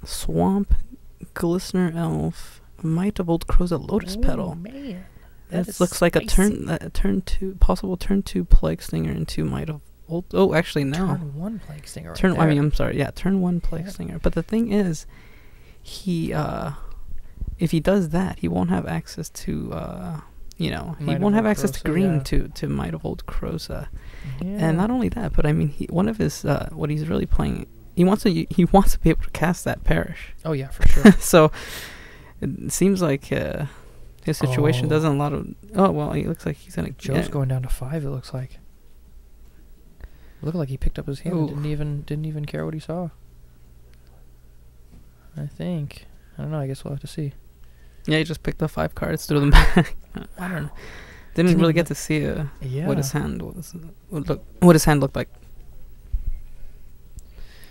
Swamp, Glistener Elf, Might of Old Crow's Lotus Petal. Man. It looks like a turn 2, possible turn 2 Plague Stinger and 2 Might of Old. Oh, actually, no. Turn 1 Plague Stinger. I mean, I'm sorry. Yeah, turn 1 Plague Stinger. But the thing is, he, if he does that, he won't have access to, he won't have access to green to Might of Old Crow's. And not only that, but I mean, one of his, what he's really playing, he wants to be able to cast that Parish. Oh yeah, for sure. So it seems like his situation doesn't a lot of. Oh well, he looks like he's gonna. Joe's going down to 5. It looks like. It looked like he picked up his hand and didn't even care what he saw. I think. I don't know. I guess we'll have to see. Yeah, he just picked up 5 cards, threw them back. I don't know. Didn't really get to see what his hand was. What his hand looked like.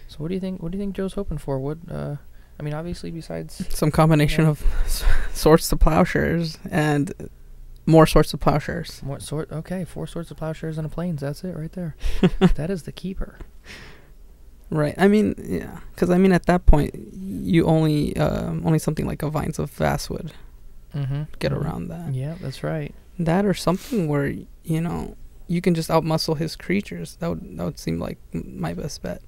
So what do you think? What do you think Joe's hoping for? What? I mean, obviously, besides some combination of Swords to Plowshares and more Swords to Plowshares. Okay, 4 Swords to Plowshares and a Plains. That's it right there. That is the keeper. Right. I mean, yeah. Because I mean, at that point, you only something like a Vines of Vast would get around that. Yeah, that's right. That or something where you can just outmuscle his creatures. That would seem like my best bet.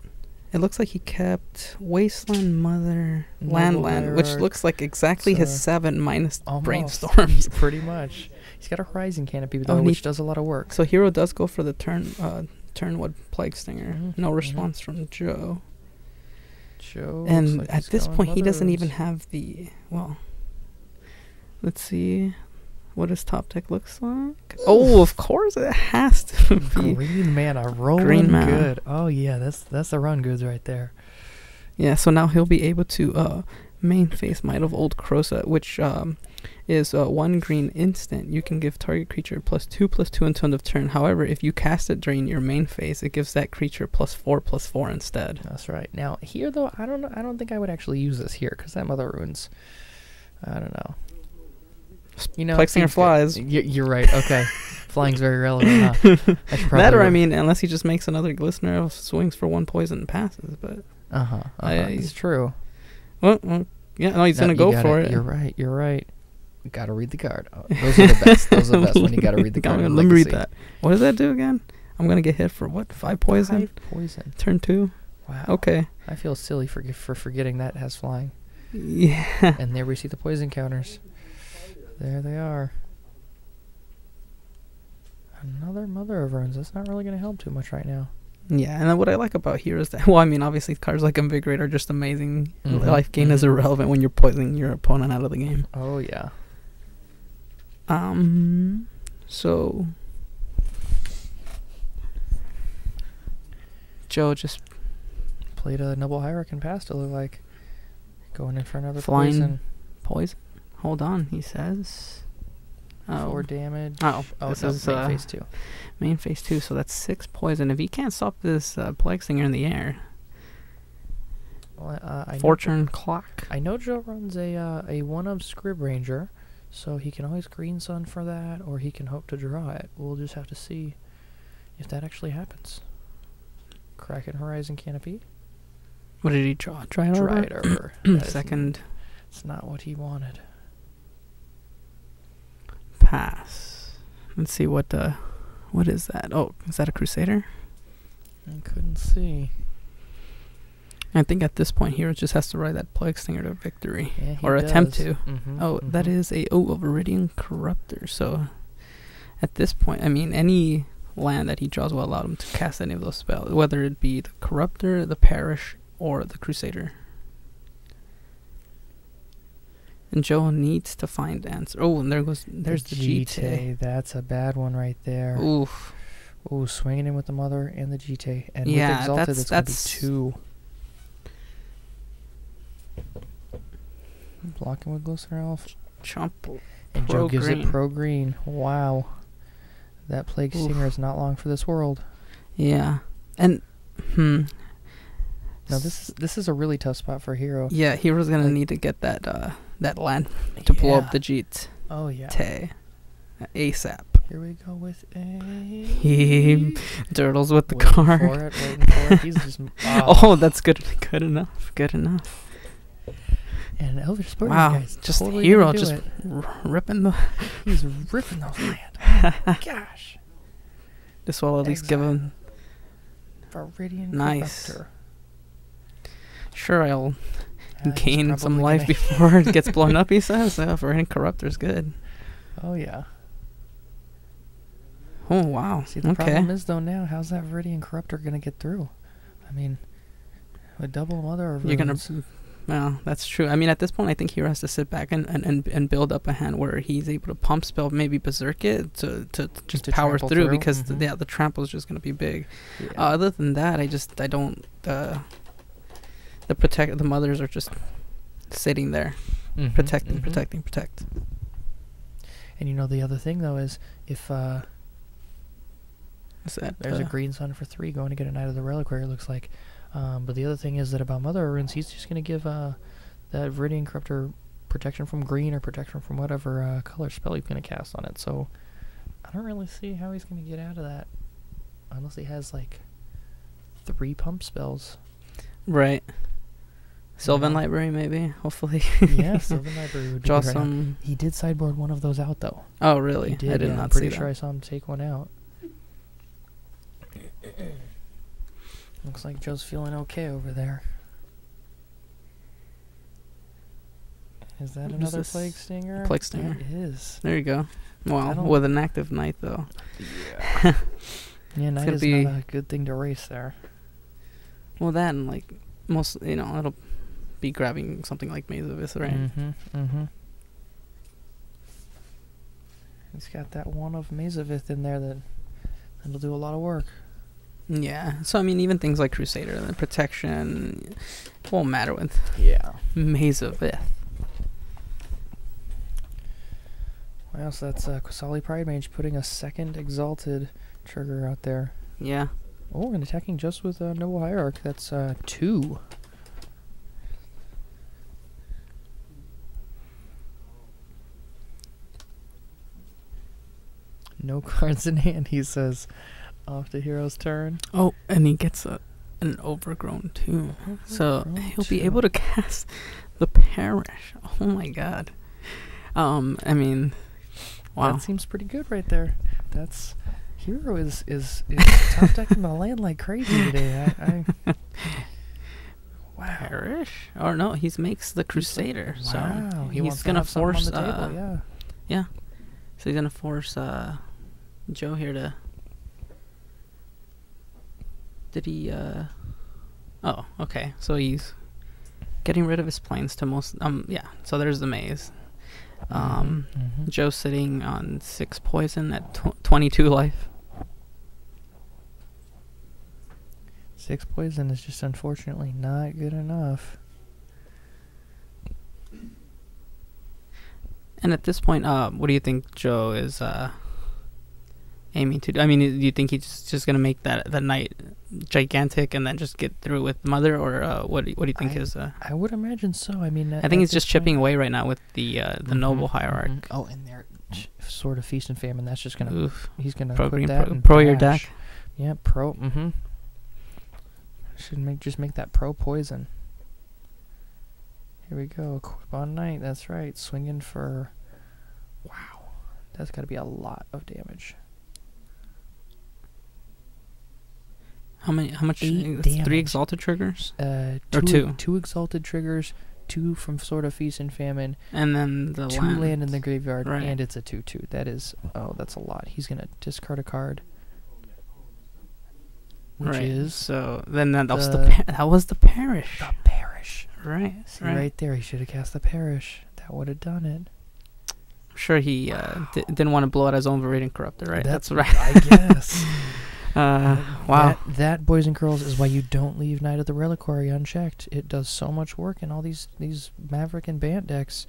It looks like he kept Wasteland Mother, Land, which looks like exactly his 7 minus Brainstorms. Pretty much. He's got a Horizon Canopy though, which does a lot of work. So Hero does go for the turn 1 Plague Stinger. No response from Joe. And like at this point, he doesn't even have the let's see what his top deck looks like. Oh, of course it has to be green mana, rolling green mana. Good. Oh yeah, that's the run goods right there. Yeah, so now he'll be able to main face Might of Old Crow's, which is 1 green instant. You can give target creature +2/+2 until end of turn. However, if you cast it during your main phase, it gives that creature +4/+4 instead. That's right. Now here though, I don't know. I don't think I would actually use this here because that Mother Runes. I don't know. Plague Stinger flies. You're right. Okay, flying's very relevant. Huh? That or I mean, unless he just makes another Glistener, swings for 1 poison and passes. But it's true. Well, yeah, no, he's gonna go for it. You're right. You're right. You gotta read the card. Oh, those are the best. Those are the best when you gotta read the card. Let me read that. What does that do again? I'm gonna get hit for what? 5 poison. 5 poison. Turn 2. Wow. Okay. I feel silly for forgetting that has flying. Yeah. And there we see the poison counters. There they are. Another Mother of Runes. That's not really going to help too much right now. Yeah, and then what I like about here is that, well, I mean, obviously cards like Invigorate are just amazing. Life gain is irrelevant when you're poisoning your opponent out of the game. Oh, yeah. So Joe just played a Noble Hierarch and passed, it looked like. Going in for another poison. Hold on, he says. 4 damage. This is main phase 2. Main phase 2, so that's 6 poison. If he can't stop this Plague Stinger in the air. Well, Fortune Clock. I know Joe runs a 1-of Scrib Ranger, so he can always Green Sun for that, or he can hope to draw it. We'll just have to see if that actually happens. Kraken Horizon Canopy. What did he draw? Dryad Second. It's not what he wanted. Pass. Let's see what is that? Oh, is that a Crusader? I couldn't see. I think at this point here it just has to ride that Plague Stinger to victory. Yeah, or attempt to. That is a Viridian Corruptor. So at this point, I mean, any land that he draws will allow him to cast any of those spells, whether it be the Corruptor, the Parish, or the Crusader. And Joe needs to find answer. Oh, and there's the GT. That's a bad one right there. Oof. Ooh, swinging in with the Mother and the GT. And yeah, with Exalted, it's going to be 2. Blocking with Glistener Elf. Chomp. And Joe gives it pro green. Wow. That Plague Stinger is not long for this world. Yeah. And, Now this is a really tough spot for Hero. Yeah, Hero's going to need to get that land to blow up the Jeet. Oh, yeah. ASAP. Here we go with a... He turtles with the card. Waiting for it. He's just... Oh, that's good enough. Good enough. And Elvish Spurrier, wow, guys, just totally Hero, gonna do just it. ripping the. He's ripping those land. Oh my gosh. This will at least give him. Viridian Nice. Corruptor. Sure, I'll He's gain some probably life gonna- before it gets blown up. He says, for any Corruptor's good. Oh yeah. Oh wow. See, the Okay. problem is though now, how's that Viridian Corruptor gonna get through? I mean, with double Mother of You're gonna. Runes, Well, that's true. I mean, at this point, I think Hero has to sit back and build up a hand where he's able to pump spell, maybe Berserk it to just to power trample through, through? because Mhm. the trample is just gonna be big. yeah. Other than that, I don't. The mothers are just sitting there, Mhm, protecting, mhm. protect. And you know the other thing though is if What's that? there's a green sun for 3 going to get a Knight of the Reliquary, it looks like. But the other thing is that about Mother of Runes, he's just going to give that Viridian Corruptor protection from green or protection from whatever color spell he's going to cast on it. So I don't really see how he's going to get out of that unless he has like 3 pump spells. Right. Sylvan Yeah. Library, maybe. Hopefully. Yeah, Sylvan Library would be Draw good right now. some. He did sideboard one of those out though. Oh, really? He did. I did yeah, not I'm see pretty that. sure I saw him take one out. Looks like Joe's feeling okay over there. Is that What is another this? Plague Stinger? Plague Stinger. It is. There you go. I Well, don't- with an active knight though. Yeah. Yeah, Knight gonna is be- not a good thing to race there. Well, that and like most, it'll be grabbing something like Maze of Ith, right? Mm-hmm. Mm-hmm. He's got that one of Mazavith in there that'll do a lot of work. Yeah. So I mean, even things like Crusader, the protection, won't matter with Yeah. Maze of Ith. Well, so that's Qasali Pride Mage putting a second Exalted trigger out there. Yeah. Oh, and attacking just with a Noble Hierarch. That's 2. No cards in hand, he says. Off to Hero's turn. Oh, and he gets an Overgrown too. So Overgrown he'll be too. able to cast the Parish. Oh my god. I mean, wow. That seems pretty good right there. That's Hero is top decking the land like crazy today. Wow. Parish? Or no, he makes the Crusader. Wow. So He wants he's to gonna have something force. on the table, yeah. Yeah. So he's gonna force Joe here to. Did he? Oh, okay. So he's getting rid of his planes to most. Yeah. So there's the maze. Mhm. Joe sitting on 6 poison at 22 life. 6 poison is just unfortunately not good enough. And at this point, what do you think Joe is aiming to do? I mean, do you think he's just gonna make that knight gigantic and then just get through with Mother, or what do you think his? I would imagine so. I mean, I think he's just chipping away right now with the Noble Hierarch. Oh, and there, Sword of Feast and Famine. That's just gonna. Oof. He's gonna Pro put green, that pro, in pro your trash. deck. Yeah, pro. Should just make that pro poison. Here we go. Equip on Knight. That's right. Swinging for. Wow, that's got to be a lot of damage. How much? 8 3 damage. exalted triggers, Or 2. 2 exalted triggers, 2 from Sword of Feast and Famine, and then the 2 land in the graveyard, Right. and it's a 2/2. That is, that's a lot. He's gonna discard a card, which right. is So then that was the- that was the Parish. the Parish. Right. See right there, he should have cast the Parish. That would have done it. I'm sure he didn't want to blow out his own Viridian Corruptor, right? That's right. I guess. Wow. That, boys and girls, is why you don't leave Knight of the Reliquary unchecked. It does so much work in all these Maverick and Bant decks.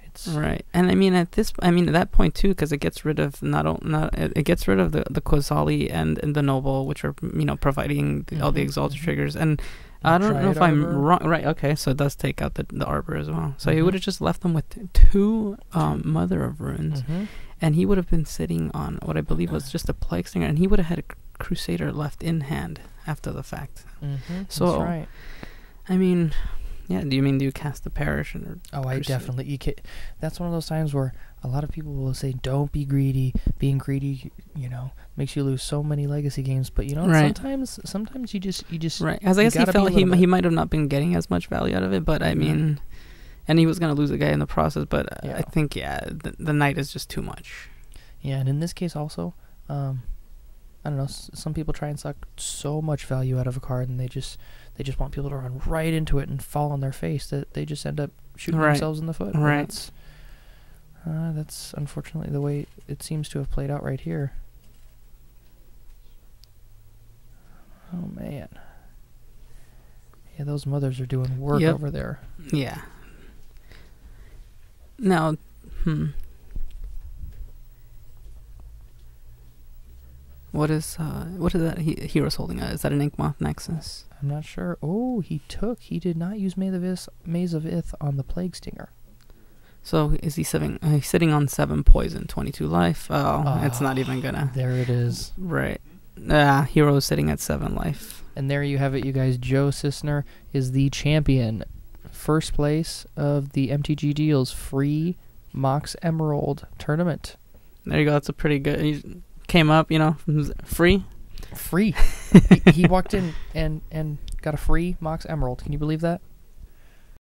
It's Right, and at that point too, because it gets rid of it gets rid of the Qasali and the Noble, which are providing all the exalted triggers, and I don't know Dryad if I'm Arbor. wrong. Right, okay, so it does take out the Arbor as well. So he Mhm. would have just left them with 2 Mother of Runes, Mhm. and he would have been sitting on what I believe was just a Plague Stinger, and he would have had a Crusader left in hand after the fact. Mhm. So, that's right. Yeah, do you cast the Parish? Oh, I definitely... That's one of those times where a lot of people will say, don't be greedy. Being greedy, makes you lose so many legacy games. But, sometimes you just... Right, as I guess he felt he might have not been getting as much value out of it, but I mean... And he was going to lose a guy in the process, but I think, the Knight is just too much. Yeah, and in this case also, I don't know, some people try and suck so much value out of a card, and they just want people to run right into it and fall on their face that they just end up shooting themselves in the foot. Right. That's unfortunately the way it seems to have played out right here. Oh, man. Yeah, those mothers are doing work over there. Yeah. Now, What is that hero's holding? Is that an Inkmoth Nexus? I'm not sure. Oh, he did not use Maze of Ith on the Plague Stinger. So is he he's sitting on 7 poison, 22 life. Oh, it's not even gonna. There it is. Right. Hero's sitting at 7 life. And there you have it, you guys. Joe Cisneros is the champion. First place of the MTG DeaLS free MOX Emerald tournament. There you go. That's a pretty good. He came up, free. Free. He walked in and got a free MOX Emerald. Can you believe that?